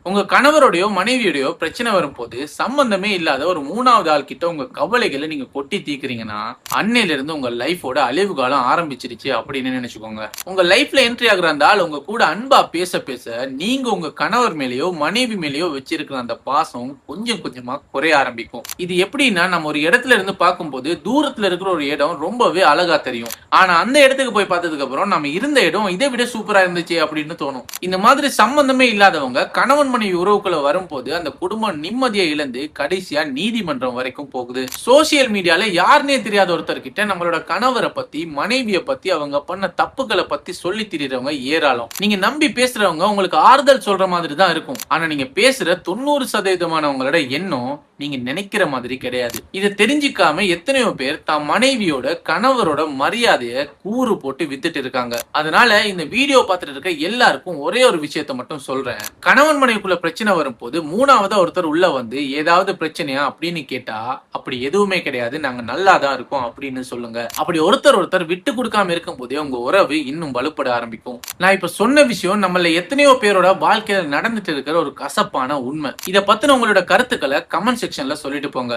உங்க கணவரோடையோ மனைவியோடையோ பிரச்சனை வரும்போது சம்பந்தமே இல்லாத ஒரு மூணாவது ஆள் கிட்ட உங்க கவலைகளை நீங்க கொட்டி தீக்குறீங்கன்னா அன்னையில இருந்து உங்க லைஃபோட அழிவு காலம் ஆரம்பிச்சிருச்சு அப்படின்னு நினைச்சுக்கோங்க. உங்க லைஃப்ல என்ட்ரி ஆகுற அந்த ஆள் உங்க கூட அன்பா பேச பேச நீங்க உங்க கணவர் மேலேயோ மனைவி மேலேயோ வச்சிருக்கிற அந்த பாசம் கொஞ்சம் கொஞ்சமா குறைய ஆரம்பிக்கும். இது எப்படின்னா, நம்ம ஒரு இடத்துல இருந்து பார்க்கும்போது தூரத்துல இருக்கிற ஒரு இடம் ரொம்பவே அழகா தெரியும். ஆனா அந்த இடத்துக்கு போய் பார்த்ததுக்கு அப்புறம் நம்ம இருந்த இடம் இதை விட சூப்பரா இருந்துச்சு அப்படின்னு தோணும். இந்த மாதிரி சம்பந்தமே இல்லாதவங்க கணவன் மனைவி உறவுக்குள்ள வரும்போது அந்த குடும்பம் நிம்மதியை இழந்து கடைசியா நீதிமன்றம் வரைக்கும் போகுது. சோசியல் மீடியால யாருனே தெரியாத ஒருத்தர் கிட்ட நம்மளோட கணவரை பத்தி மனைவியை பத்தி அவங்க பண்ண தப்புகளை பத்தி சொல்லி திரியறவங்க ஏராளம். நீங்க நம்பி பேசுறவங்க உங்களுக்கு ஆறுதல் சொல்ற மாதிரி தான் இருக்கும். ஆனா நீங்க பேசுற 90% எண்ணம் நீங்க நினைக்கிற மாதிரி கிடையாது. இதை தெரிஞ்சுக்காம எத்தனையோ பேர் தம் மனைவியோட கணவரோட மரியாதையை கூறு போட்டு வித்துட்டு இருக்காங்க. அதனால இந்த வீடியோ பார்த்துட்டு இருக்க எல்லாருக்கும் ஒரே ஒரு விஷயத்த மட்டும் சொல்றேன். கணவன் மனைவிக்குள்ள பிரச்சனை வரும்போது மூணாவதா ஒருத்தர் உள்ள வந்து ஏதாவது பிரச்சனையா அப்படின்னு கேட்டா அப்படி எதுவுமே கிடையாது, நாங்க நல்லா தான் இருக்கோம் அப்படின்னு சொல்லுங்க. அப்படி ஒருத்தர் விட்டு கொடுக்காம இருக்கும் போதே உங்க உறவு இன்னும் வலுப்பட ஆரம்பிக்கும். நான் இப்ப சொன்ன விஷயம் நம்மள எத்தனையோ பேரோட வாழ்க்கையில நடந்துட்டு இருக்கிற ஒரு கசப்பான உண்மை. இதை பத்தின உங்களோட கருத்துக்களை கமெண்ட் செக்ஷன்ல சொல்லிட்டு போங்க.